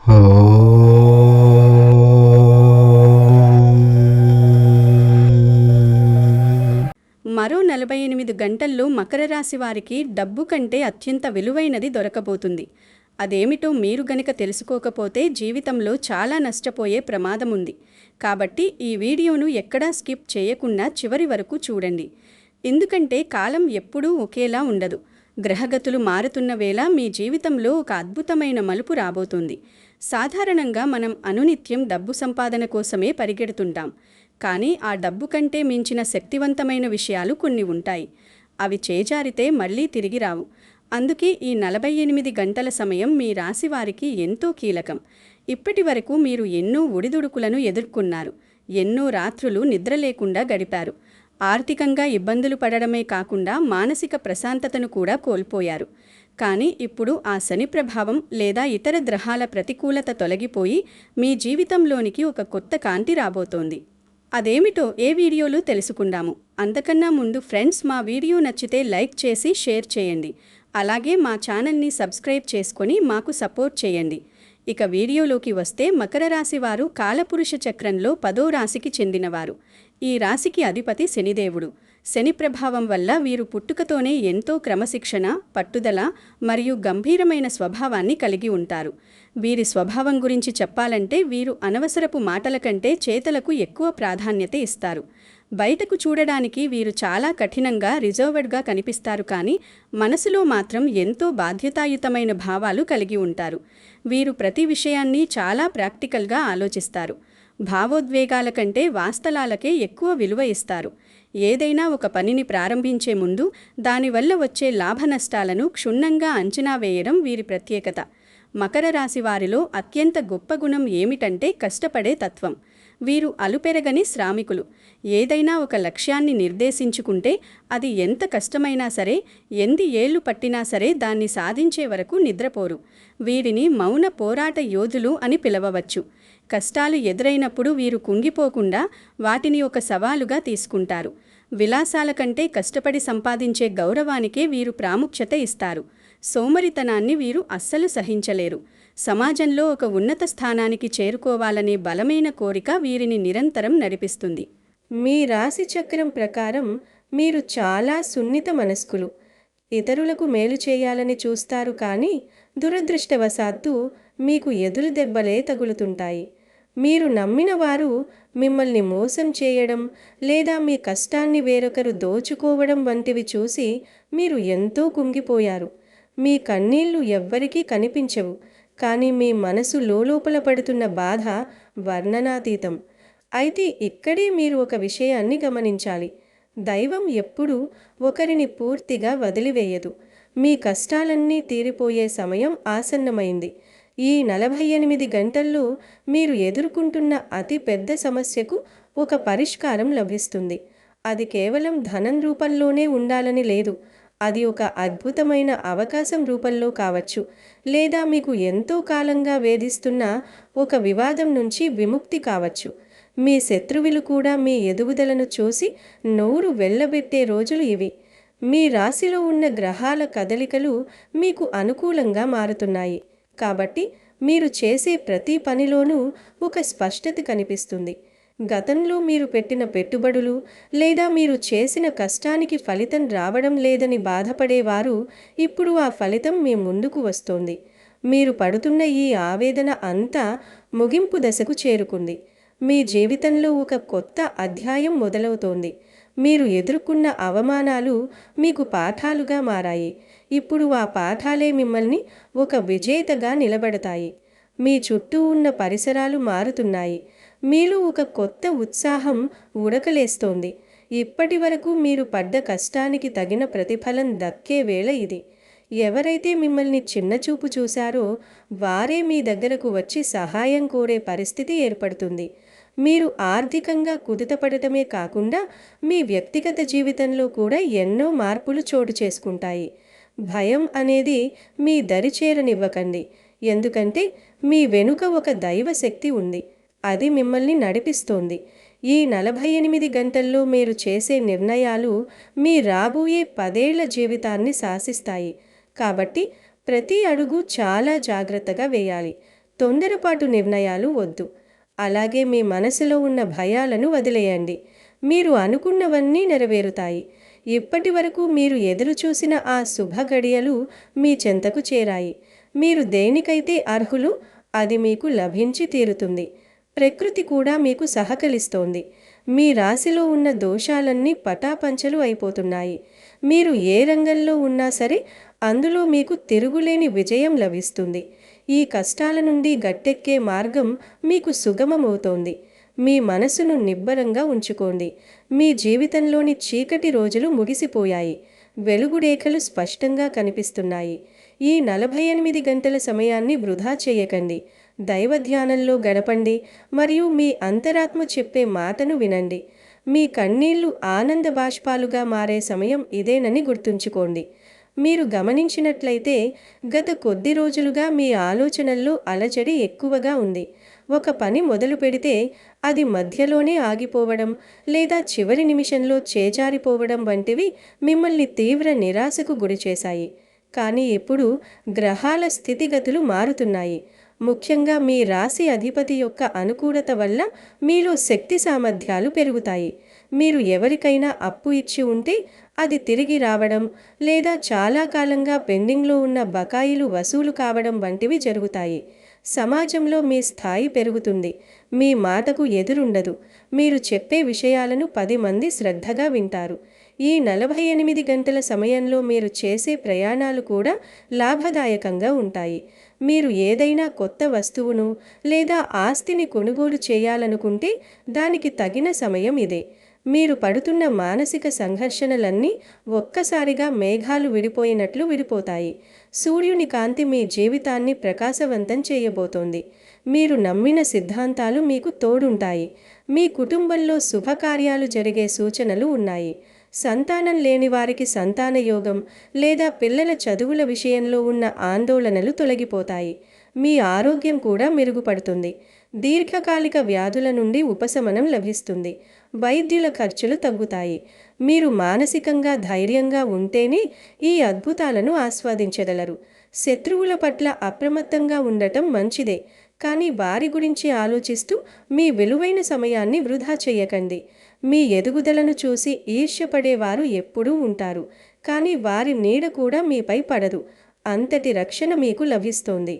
మరో 48 గంటల్లో మకర రాశి వారికి డబ్బు కంటే అత్యంత విలువైనది దొరకబోతుంది. అదేమిటో మీరు గనక తెలుసుకోకపోతే జీవితంలో చాలా నష్టపోయే ప్రమాదం ఉంది. కాబట్టి ఈ వీడియోను ఎక్కడా స్కిప్ చేయకుండా చివరి వరకు చూడండి. ఎందుకంటే కాలం ఎప్పుడూ ఒకేలా ఉండదు. గ్రహగతులు మారుతున్న వేళ మీ జీవితంలో ఒక అద్భుతమైన మలుపు రాబోతుంది. సాధారణంగా మనం అనునిత్యం డబ్బు సంపాదన కోసమే పరిగెడుతుంటాం. కానీ ఆ డబ్బు కంటే మించిన శక్తివంతమైన విషయాలు కొన్ని ఉంటాయి. అవి చేజారితే మళ్ళీ తిరిగి రావు. అందుకే ఈ 48 గంటల సమయం మీ రాశి వారికి ఎంతో కీలకం. ఇప్పటి వరకు మీరు ఎన్నో ఒడిదుడుకులను ఎదుర్కొన్నారు. ఎన్నో రాత్రులు నిద్ర లేకుండా గడిపారు. ఆర్థికంగా ఇబ్బందులు పడడమే కాకుండా మానసిక ప్రశాంతతను కూడా కోల్పోయారు. కానీ ఇప్పుడు ఆ శని ప్రభావం లేదా ఇతర గ్రహాల ప్రతికూలత తొలగిపోయి మీ జీవితంలోనికి ఒక కొత్త కాంతి రాబోతోంది. అదేమిటో ఏ వీడియోలో తెలుసుకుందాము. అంతకన్నా ముందు ఫ్రెండ్స్, మా వీడియో నచ్చితే లైక్ చేసి షేర్ చేయండి. అలాగే మా ఛానల్ని సబ్స్క్రైబ్ చేసుకొని మాకు సపోర్ట్ చేయండి. ఇక వీడియోలోకి వస్తే మకర రాశి వారు కాలపురుష చక్రంలో 10వ రాశికి చెందినవారు. ఈ రాశికి అధిపతి శనిదేవుడు. శని ప్రభావం వల్ల వీరు పుట్టుకతోనే ఎంతో క్రమశిక్షణ, పట్టుదల మరియు గంభీరమైన స్వభావాన్ని కలిగి ఉంటారు. వీరి స్వభావం గురించి చెప్పాలంటే వీరు అనవసరపు మాటల కంటే చేతలకు ఎక్కువ ప్రాధాన్యత ఇస్తారు. బయటకు చూడడానికి వీరు చాలా కఠినంగా, రిజర్వ్డ్గా కనిపిస్తారు. కానీ మనసులో మాత్రం ఎంతో బాధ్యతాయుతమైన భావాలు కలిగి ఉంటారు. వీరు ప్రతి విషయాన్ని చాలా ప్రాక్టికల్గా ఆలోచిస్తారు. భావోద్వేగాల కంటే వాస్తవాలకే ఎక్కువ విలువ ఇస్తారు. ఏదైనా ఒక పనిని ప్రారంభించే ముందు దానివల్ల వచ్చే లాభ నష్టాలను క్షుణ్ణంగా అంచనా వేయడం వీరి ప్రత్యేకత. మకర రాశి వారిలో అత్యంత గొప్ప గుణం ఏమిటంటే కష్టపడే తత్వం. వీరు అలుపెరగని శ్రామికులు. ఏదైనా ఒక లక్ష్యాన్ని నిర్దేశించుకుంటే అది ఎంత కష్టమైనా సరే, ఎన్ని ఏళ్లు పట్టినా సరే దాన్ని సాధించే వరకు నిద్రపోరు. వీరిని మౌన పోరాట యోధులు అని పిలవవచ్చు. కష్టాలు ఎదురైనప్పుడు వీరు కుంగిపోకుండా వాటిని ఒక సవాలుగా తీసుకుంటారు. విలాసాల కంటే కష్టపడి సంపాదించే గౌరవానికే వీరు ప్రాముఖ్యత ఇస్తారు. సోమరితనాన్ని వీరు అస్సలు సహించలేరు. సమాజంలో ఒక ఉన్నత స్థానానికి చేరుకోవాలనే బలమైన కోరిక వీరిని నిరంతరం నడిపిస్తుంది. మీ రాశి చక్రం ప్రకారం మీరు చాలా సున్నిత మనస్కులు. ఇతరులకు మేలు చేయాలని చూస్తారు. కానీ దురదృష్టవశాత్తు మీకు ఎదురు దెబ్బలే తగులుతుంటాయి. మీరు నమ్మిన వారు మిమ్మల్ని మోసం చేయడం లేదా మీ కష్టాన్ని వేరొకరు దోచుకోవడం వంటివి చూసి మీరు ఎంతో కుంగిపోయారు. మీ కన్నీళ్లు ఎవ్వరికీ కనిపించవు. కానీ మీ మనసు లోలోపల పడుతున్న బాధ వర్ణనాతీతం. అయితే ఇక్కడే మీరు ఒక విషయాన్ని గమనించాలి. దైవం ఎప్పుడూ ఒకరిని పూర్తిగా వదిలివేయదు. మీ కష్టాలన్నీ తీరిపోయే సమయం ఆసన్నమైంది. ఈ 48 గంటల్లో మీరు ఎదుర్కొంటున్న అతి పెద్ద సమస్యకు ఒక పరిష్కారం లభిస్తుంది. అది కేవలం ధనం రూపంలోనే ఉండాలని లేదు. అది ఒక అద్భుతమైన అవకాశం రూపంలో కావచ్చు. లేదా మీకు ఎంతో కాలంగా వేధిస్తున్న ఒక వివాదం నుంచి విముక్తి కావచ్చు. మీ శత్రువులు కూడా మీ ఎదుగుదలను చూసి నోరు వెళ్ళబెట్టే రోజులు ఇవి. మీ రాశిలో ఉన్న గ్రహాల కదలికలు మీకు అనుకూలంగా మారుతున్నాయి. కాబట్టి మీరు చేసే ప్రతి పనిలోనూ ఒక స్పష్టత కనిపిస్తుంది. గతంలో మీరు పెట్టిన పెట్టుబడులు లేదా మీరు చేసిన కష్టానికి ఫలితం రావడం లేదని బాధపడేవారు ఇప్పుడు ఆ ఫలితం మీ ముందుకు వస్తోంది. మీరు పడుతున్న ఈ ఆవేదన అంతా ముగింపు దశకు చేరుకుంది. మీ జీవితంలో ఒక కొత్త అధ్యాయం మొదలవుతోంది. మీరు ఎదుర్కొన్న అవమానాలు మీకు పాఠాలుగా మారాయి. ఇప్పుడు ఆ పాఠాలే మిమ్మల్ని ఒక విజేతగా నిలబెడతాయి. మీ చుట్టూ ఉన్న పరిసరాలు మారుతున్నాయి. మీలో ఒక కొత్త ఉత్సాహం ఉడకలేస్తోంది. ఇప్పటి వరకు మీరు పడ్డ కష్టానికి తగిన ప్రతిఫలం దక్కే వేళ ఇది. ఎవరైతే మిమ్మల్ని చిన్నచూపు చూశారో వారే మీ దగ్గరకు వచ్చి సహాయం కోరే పరిస్థితి ఏర్పడుతుంది. మీరు ఆర్థికంగా కుదుటపడటమే కాకుండా మీ వ్యక్తిగత జీవితంలో కూడా ఎన్నో మార్పులు చోటు చేసుకుంటాయి. భయం అనేది మీ దరి చేరనివ్వకండి. ఎందుకంటే మీ వెనుక ఒక దైవ శక్తి ఉంది. అది మిమ్మల్ని నడిపిస్తోంది. ఈ 48 గంటల్లో మీరు చేసే నిర్ణయాలు మీ రాబోయే 10 ఏళ్ల జీవితాన్ని శాసిస్తాయి. కాబట్టి ప్రతి అడుగు చాలా జాగ్రత్తగా వేయాలి. తొందరపాటు నిర్ణయాలు వద్దు. అలాగే మీ మనసులో ఉన్న భయాలను వదిలేయండి. మీరు అనుకున్నవన్నీ నెరవేరుతాయి. ఇప్పటి వరకు మీరు ఎదురుచూసిన ఆ శుభ గడియలు మీ చెంతకు చేరాయి. మీరు దేనికైతే అర్హులు అది మీకు లభించి తీరుతుంది. ప్రకృతి కూడా మీకు సహకరిస్తోంది. మీ రాశిలో ఉన్న దోషాలన్నీ పటాపంచలు అయిపోతున్నాయి. మీరు ఏ రంగంలో ఉన్నా సరే అందులో మీకు తిరుగులేని విజయం లభిస్తుంది. ఈ కష్టాల నుండి గట్టెక్కే మార్గం మీకు సుగమమవుతోంది. మీ మనసును నిబ్బరంగా ఉంచుకోండి. మీ జీవితంలోని చీకటి రోజులు ముగిసిపోయాయి. వెలుగు రేఖలు స్పష్టంగా కనిపిస్తున్నాయి. ఈ 48 గంటల సమయాన్ని వృధా చేయకండి. దైవ ధ్యానంలో గడపండి మరియు మీ అంతరాత్మ చెప్పే మాటను వినండి. మీ కన్నీళ్లు ఆనంద బాష్పాలుగా మారే సమయం ఇదేనని గుర్తుంచుకోండి. మీరు గమనించినట్లయితే గత కొద్ది రోజులుగా మీ ఆలోచనల్లో అలజడి ఎక్కువగా ఉంది. ఒక పని మొదలు పెడితే అది మధ్యలోనే ఆగిపోవడం లేదా చివరి నిమిషంలో చేజారిపోవడం వంటివి మిమ్మల్ని తీవ్ర నిరాశకు గురిచేశాయి. కానీ ఇప్పుడు గ్రహాల స్థితిగతులు మారుతున్నాయి. ముఖ్యంగా మీ రాశి అధిపతి యొక్క అనుకూలత వల్ల మీలో శక్తి సామర్థ్యాలు పెరుగుతాయి. మీరు ఎవరికైనా అప్పు ఇచ్చి ఉంటే అది తిరిగి రావడం లేదా చాలా కాలంగా పెండింగ్లో ఉన్న బకాయిలు వసూలు కావడం వంటివి జరుగుతాయి. సమాజంలో మీ స్థాయి పెరుగుతుంది. మీ మాటకు ఎదురుండదు. మీరు చెప్పే విషయాలను 10 మంది శ్రద్ధగా వింటారు. ఈ 48 గంటల సమయంలో మీరు చేసే ప్రయాణాలు కూడా లాభదాయకంగా ఉంటాయి. మీరు ఏదైనా కొత్త వస్తువును లేదా ఆస్తిని కొనుగోలు చేయాలనుకుంటే దానికి తగిన సమయం ఇదే. మీరు పడుతున్న మానసిక సంఘర్షణలన్నీ ఒక్కసారిగా మేఘాలు విడిపోయినట్లు విడిపోతాయి. సూర్యుని కాంతి మీ జీవితాన్ని ప్రకాశవంతం చేయబోతోంది. మీరు నమ్మిన సిద్ధాంతాలు మీకు తోడుంటాయి. మీ కుటుంబంలో శుభకార్యాలు జరిగే సూచనలు ఉన్నాయి. సంతానం లేని వారికి సంతాన యోగం లేదా పిల్లల చదువుల విషయంలో ఉన్న ఆందోళనలు తొలగిపోతాయి. మీ ఆరోగ్యం కూడా మెరుగుపడుతుంది. దీర్ఘకాలిక వ్యాధుల నుండి ఉపశమనం లభిస్తుంది. వైద్యుల ఖర్చులు తగ్గుతాయి. మీరు మానసికంగా ధైర్యంగా ఉంటేనే ఈ అద్భుతాలను ఆస్వాదించగలరు. శత్రువుల పట్ల అప్రమత్తంగా ఉండటం మంచిదే, కానీ వారి గురించి ఆలోచిస్తూ మీ విలువైన సమయాన్ని వృధా చేయకండి. మీ ఎదుగుదలను చూసి ఈర్ష్యపడేవారు ఎప్పుడూ ఉంటారు, కానీ వారి నీడ కూడా మీపై పడదు. అంతటి రక్షణ మీకు లభిస్తోంది.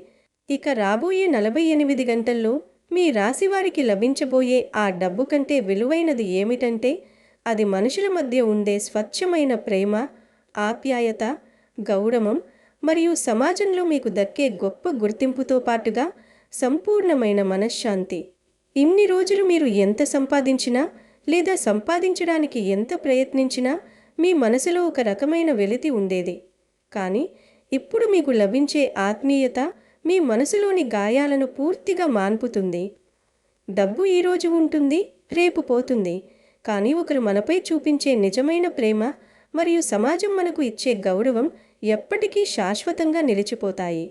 ఇక రాబోయే 48 గంటల్లో మీ రాశివారికి లభించబోయే ఆ డబ్బు కంటే విలువైనది ఏమిటంటే అది మనుషుల మధ్య ఉండే స్వచ్ఛమైన ప్రేమ, ఆప్యాయత, గౌరవం మరియు సమాజంలో మీకు దక్కే గొప్ప గుర్తింపుతో పాటుగా సంపూర్ణమైన మనశ్శాంతి. ఇన్ని రోజులు మీరు ఎంత సంపాదించినా లేదా సంపాదించడానికి ఎంత ప్రయత్నించినా మీ మనసులో ఒక రకమైన వెలితి ఉండేది. కానీ ఇప్పుడు మీకు లభించే ఆత్మీయత మీ మనసులోని గాయాలను పూర్తిగా మాన్పుతుంది. డబ్బు ఈరోజు ఉంటుంది, రేపు పోతుంది. కానీ ఒకరు మనపై చూపించే నిజమైన ప్రేమ మరియు సమాజం మనకు ఇచ్చే గౌరవం ఎప్పటికీ శాశ్వతంగా నిలిచిపోతాయి.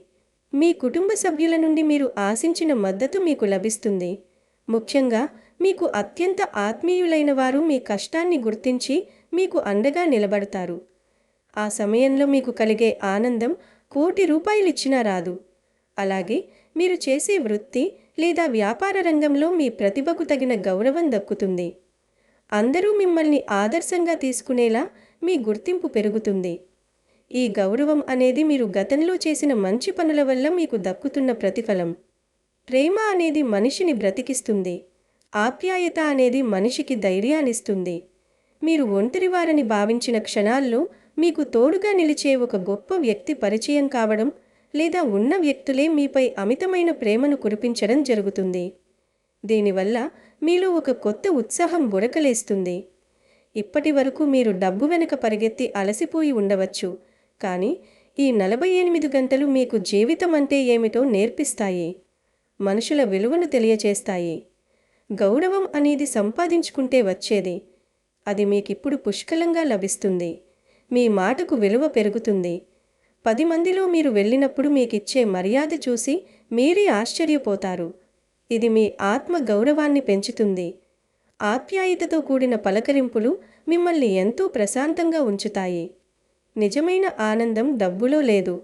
మీ కుటుంబ సభ్యుల నుండి మీరు ఆశించిన మద్దతు మీకు లభిస్తుంది. ముఖ్యంగా మీకు అత్యంత ఆత్మీయులైన వారు మీ కష్టాన్ని గుర్తించి మీకు అండగా నిలబడతారు. ఆ సమయంలో మీకు కలిగే ఆనందం ₹1,00,00,000 ఇచ్చినా రాదు. అలాగే మీరు చేసే వృత్తి లేదా వ్యాపార రంగంలో మీ ప్రతిభకు తగిన గౌరవం దక్కుతుంది. అందరూ మిమ్మల్ని ఆదర్శంగా తీసుకునేలా మీ గుర్తింపు పెరుగుతుంది. ఈ గౌరవం అనేది మీరు గతంలో చేసిన మంచి పనుల వల్ల మీకు దక్కుతున్న ప్రతిఫలం. ప్రేమ అనేది మనిషిని బ్రతికిస్తుంది. ఆప్యాయత అనేది మనిషికి ధైర్యాన్నిస్తుంది. మీరు ఒంటరివారని భావించిన క్షణాల్లో మీకు తోడుగా నిలిచే ఒక గొప్ప వ్యక్తి పరిచయం కావడం లేదా ఉన్న వ్యక్తులే మీపై అమితమైన ప్రేమను కురిపించడం జరుగుతుంది. దీనివల్ల మీలో ఒక కొత్త ఉత్సాహం బుడకలేస్తుంది. ఇప్పటి వరకు మీరు డబ్బు వెనుక పరిగెత్తి అలసిపోయి ఉండవచ్చు, కానీ ఈ 48 గంటలు మీకు జీవితం అంటే ఏమిటో నేర్పిస్తాయి. మనుషుల విలువను తెలియచేస్తాయి. గౌరవం అనేది సంపాదించుకుంటే వచ్చేది. అది మీకిప్పుడు పుష్కలంగా లభిస్తుంది. మీ మాటకు విలువ పెరుగుతుంది. 10 మందిలో మీరు వెళ్ళినప్పుడు మీకిచ్చే మర్యాద చూసి మీరే ఆశ్చర్యపోతారు. ఇది మీ ఆత్మ గౌరవాన్ని పెంచుతుంది. ఆప్యాయతతో కూడిన పలకరింపులు మిమ్మల్ని ఎంతో ప్రశాంతంగా ఉంచుతాయి. నిజమైన ఆనందం డబ్బులో లేదు,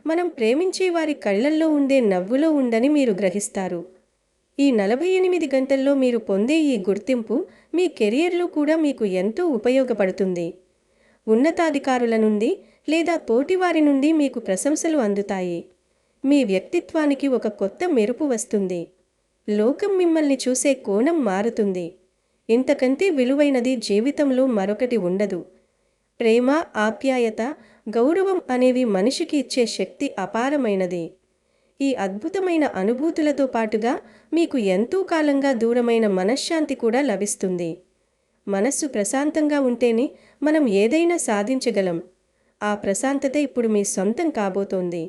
మనం ప్రేమించే వారి కళ్ళల్లో ఉండే నవ్వులో ఉందని మీరు గ్రహిస్తారు. ఈ 48 గంటల్లో మీరు పొందే ఈ గుర్తింపు మీ కెరియర్లో కూడా మీకు ఎంతో ఉపయోగపడుతుంది. ఉన్నతాధికారుల నుండి లేదా తోటివారి నుండి మీకు ప్రశంసలు అందుతాయి. మీ వ్యక్తిత్వానికి ఒక కొత్త మెరుపు వస్తుంది. లోకం మిమ్మల్ని చూసే కోణం మారుతుంది. ఇంతకంటే విలువైనది జీవితంలో మరొకటి ఉండదు. ప్రేమ, ఆప్యాయత, గౌరవం అనేవి మనిషికి ఇచ్చే శక్తి అపారమైనది. ఈ అద్భుతమైన అనుభూతులతో పాటుగా మీకు ఎంతో కాలంగా దూరమైన మనశ్శాంతి కూడా లభిస్తుంది. మనస్సు ప్రశాంతంగా ఉంటేనే మనం ఏదైనా సాధించగలం. ఆ ప్రశాంతత ఇప్పుడు మీ సొంతం కాబోతోంది.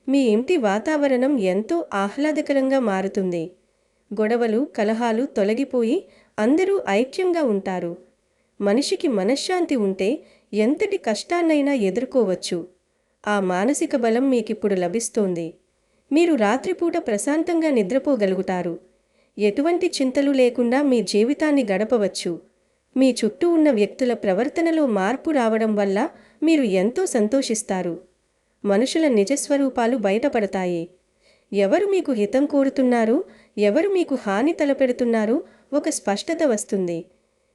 మీ ఇంటి వాతావరణం ఎంతో ఆహ్లాదకరంగా మారుతుంది. గొడవలు, కలహాలు తొలగిపోయి అందరూ ఐక్యంగా ఉంటారు. మనిషికి మనశ్శాంతి ఉంటే ఎంతటి కష్టాన్నైనా ఎదుర్కోవచ్చు. ఆ మానసిక బలం మీకిప్పుడు లభిస్తోంది. మీరు రాత్రిపూట ప్రశాంతంగా నిద్రపోగలుగుతారు. ఎటువంటి చింతలు లేకుండా మీ జీవితాన్ని గడపవచ్చు. మీ చుట్టూ ఉన్న వ్యక్తుల ప్రవర్తనలో మార్పు రావడం వల్ల మీరు ఎంతో సంతోషిస్తారు. మనుషుల నిజస్వరూపాలు బయటపడతాయి. ఎవరు మీకు హితం కోరుతున్నారు, ఎవరు మీకు హాని తలపెడుతున్నారో ఒక స్పష్టత వస్తుంది.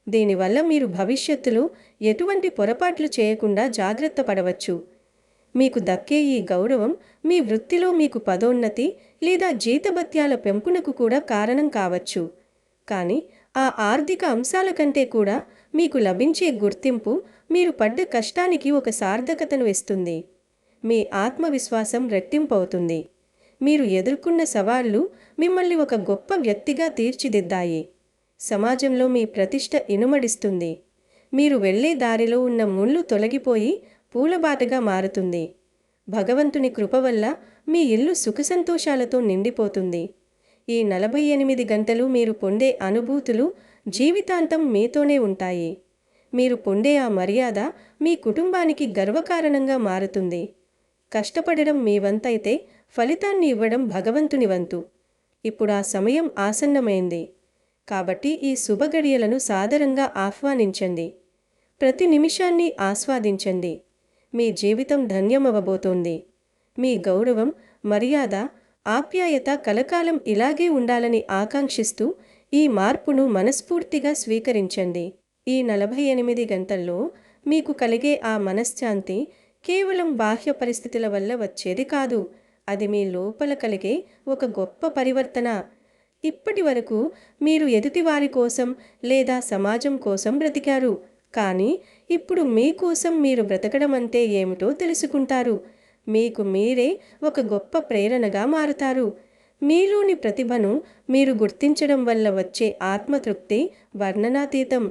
దీనివల్ల మీరు భవిష్యత్తులో ఎటువంటి పొరపాట్లు చేయకుండా జాగ్రత్త పడవచ్చు. మీకు దక్కే ఈ గౌరవం మీ వృత్తిలో మీకు పదోన్నతి లేదా జీతభత్యాల పెంపునకు కూడా కారణం కావచ్చు. కానీ ఆ ఆర్థిక అంశాల కంటే కూడా మీకు లభించే గుర్తింపు మీరు పడ్డ కష్టానికి ఒక సార్థకతను ఇస్తుంది. మీ ఆత్మవిశ్వాసం రెట్టింపవుతుంది. మీరు ఎదుర్కొన్న సవాళ్లు మిమ్మల్ని ఒక గొప్ప వ్యక్తిగా తీర్చిదిద్దాయి. సమాజంలో మీ ప్రతిష్ట ఇనుమడిస్తుంది. మీరు వెళ్ళే దారిలో ఉన్న ముళ్ళు తొలగిపోయి పూలబాటగా మారుతుంది. భగవంతుని కృప వల్ల మీ ఇల్లు సుఖసంతోషాలతో నిండిపోతుంది. ఈ 48 గంటలు మీరు పొందే అనుభూతులు జీవితాంతం మీతోనే ఉంటాయి. మీరు పొందే ఆ మర్యాద మీ కుటుంబానికి గర్వకారణంగా మారుతుంది. కష్టపడడం మీ వంతైతే ఫలితాన్ని ఇవ్వడం భగవంతుని వంతు. ఇప్పుడు ఆ సమయం ఆసన్నమైంది. కాబట్టి ఈ శుభగడియలను సాదరంగా ఆహ్వానించండి. ప్రతి నిమిషాన్ని ఆస్వాదించండి. మీ జీవితం ధన్యమవబోతోంది. మీ గౌరవం, మర్యాద, ఆప్యాయత కలకాలం ఇలాగే ఉండాలని ఆకాంక్షిస్తూ ఈ మార్పును మనస్ఫూర్తిగా స్వీకరించండి. ఈ 48 గంటల్లో మీకు కలిగే ఆ మనశ్శాంతి కేవలం బాహ్య పరిస్థితుల వల్ల వచ్చేది కాదు. అది మీ లోపల కలిగే ఒక గొప్ప పరివర్తన. ఇప్పటి వరకు మీరు ఎదుటివారి కోసం లేదా సమాజం కోసం బ్రతికారు. కానీ ఇప్పుడు మీకోసం మీరు బ్రతకడం అంటే ఏమిటో తెలుసుకుంటారు. మీకు మీరే ఒక గొప్ప ప్రేరణగా మారుతారు. మీలోని ప్రతిభను మీరు గుర్తించడం వల్ల వచ్చే ఆత్మతృప్తి వర్ణనాతీతం.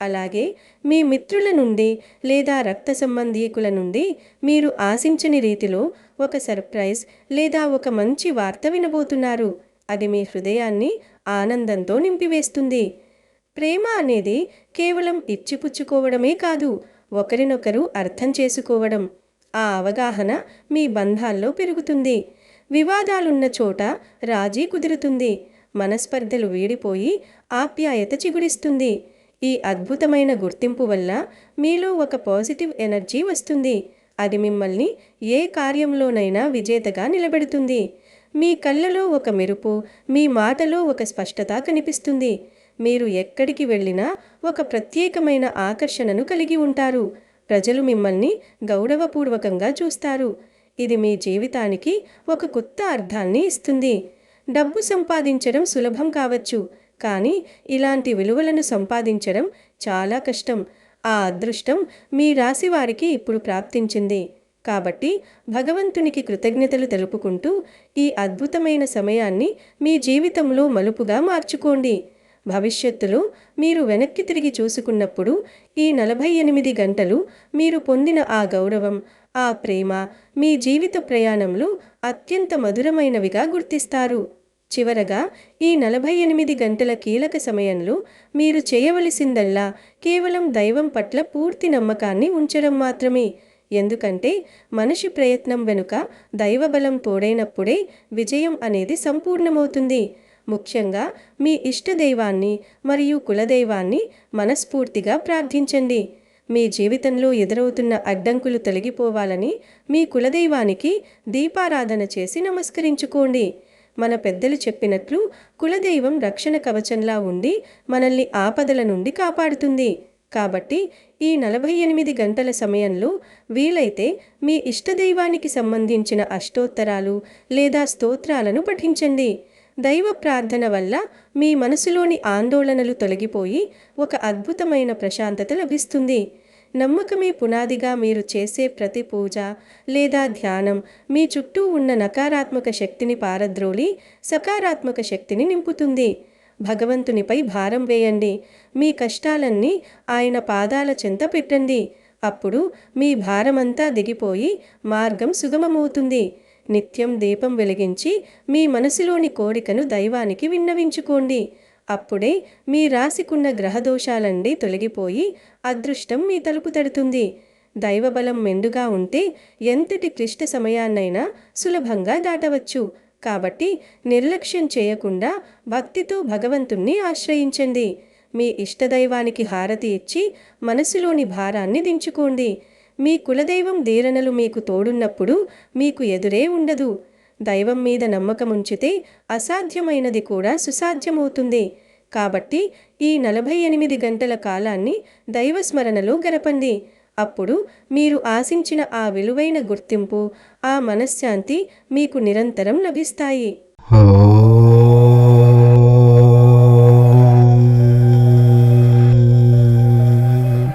అలాగే మీ మిత్రుల నుండి లేదా రక్త సంబంధీకుల నుండి మీరు ఆశించని రీతిలో ఒక సర్ప్రైజ్ లేదా ఒక మంచి వార్త వినబోతున్నారు. అది మీ హృదయాన్ని ఆనందంతో నింపివేస్తుంది. ప్రేమ అనేది కేవలం ఇచ్చిపుచ్చుకోవడమే కాదు, ఒకరినొకరు అర్థం చేసుకోవడం. ఆ అవగాహన మీ బంధాల్లో పెరుగుతుంది. వివాదాలున్న చోట రాజీ కుదురుతుంది. మనస్పర్ధలు వీడిపోయి ఆప్యాయత చిగురిస్తుంది. ఈ అద్భుతమైన గుర్తింపు వల్ల మీలో ఒక పాజిటివ్ ఎనర్జీ వస్తుంది. అది మిమ్మల్ని ఏ కార్యంలోనైనా విజేతగా నిలబెడుతుంది. మీ కళ్ళలో ఒక మెరుపు, మీ మాటలో ఒక స్పష్టత కనిపిస్తుంది. మీరు ఎక్కడికి వెళ్ళినా ఒక ప్రత్యేకమైన ఆకర్షణను కలిగి ఉంటారు. ప్రజలు మిమ్మల్ని గౌరవపూర్వకంగా చూస్తారు. ఇది మీ జీవితానికి ఒక కొత్త అర్థాన్ని ఇస్తుంది. డబ్బు సంపాదించడం సులభం కావచ్చు, కానీ ఇలాంటి విలువలను సంపాదించడం చాలా కష్టం. ఆ అదృష్టం మీ రాశి వారికి ఇప్పుడు ప్రాప్తించింది. కాబట్టి భగవంతునికి కృతజ్ఞతలు తెలుపుకుంటూ ఈ అద్భుతమైన సమయాన్ని మీ జీవితంలో మలుపుగా మార్చుకోండి. భవిష్యత్తులో మీరు వెనక్కి తిరిగి చూసుకున్నప్పుడు ఈ 48 గంటలు మీరు పొందిన ఆ గౌరవం, ఆ ప్రేమ మీ జీవిత ప్రయాణంలో అత్యంత మధురమైనవిగా గుర్తిస్తారు. చివరగా ఈ 48 గంటల కీలక సమయంలో మీరు చేయవలసిందల్లా కేవలం దైవం పట్ల పూర్తి నమ్మకాన్ని ఉంచడం మాత్రమే. ఎందుకంటే మనిషి ప్రయత్నం వెనుక దైవబలం తోడైనప్పుడే విజయం అనేది సంపూర్ణమవుతుంది. ముఖ్యంగా మీ ఇష్టదైవాన్ని మరియు కులదైవాన్ని మనస్ఫూర్తిగా ప్రార్థించండి. మీ జీవితంలో ఎదురవుతున్న అడ్డంకులు తొలగిపోవాలని మీ కులదైవానికి దీపారాధన చేసి నమస్కరించుకోండి. మన పెద్దలు చెప్పినట్లు కులదైవం రక్షణ కవచంలా ఉండి మనల్ని ఆపదల నుండి కాపాడుతుంది. కాబట్టి ఈ 48 గంటల సమయంలో వీలైతే మీ ఇష్టదైవానికి సంబంధించిన అష్టోత్తరాలు లేదా స్తోత్రాలను పఠించండి. దైవ ప్రార్థన వల్ల మీ మనసులోని ఆందోళనలు తొలగిపోయి ఒక అద్భుతమైన ప్రశాంతత లభిస్తుంది. నమ్మకమే పునాదిగా మీరు చేసే ప్రతి పూజ లేదా ధ్యానం మీ చుట్టూ ఉన్న నకారాత్మక శక్తిని పారద్రోలి సకారాత్మక శక్తిని నింపుతుంది. భగవంతునిపై భారం వేయండి. మీ కష్టాలన్నీ ఆయన పాదాల చెంత పెట్టండి. అప్పుడు మీ భారమంతా దిగిపోయి మార్గం సుగమమవుతుంది. నిత్యం దీపం వెలిగించి మీ మనసులోని కోరికను దైవానికి విన్నవించుకోండి. అప్పుడే మీ రాశికున్న గ్రహదోషాలన్నీ తొలగిపోయి అదృష్టం మీ తలుపు తడుతుంది. దైవబలం మెండుగా ఉంటే ఎంతటి క్లిష్ట సమయాన్నైనా సులభంగా దాటవచ్చు. కాబట్టి నిర్లక్ష్యం చేయకుండా భక్తితో భగవంతుణ్ణి ఆశ్రయించండి. మీ ఇష్టదైవానికి హారతి ఇచ్చి మనసులోని భారాన్ని దించుకోండి. మీ కులదైవం దీవెనలు మీకు తోడున్నప్పుడు మీకు ఎదురే ఉండదు. దైవం మీద నమ్మకం ఉంచితే అసాధ్యమైనది కూడా సుసాధ్యమవుతుంది. కాబట్టి ఈ 48 గంటల కాలాన్ని దైవస్మరణలో గడపండి. అప్పుడు మీరు ఆశించిన ఆ విలువైన గుర్తింపు, ఆ మనశ్శాంతి మీకు నిరంతరం లభిస్తాయి.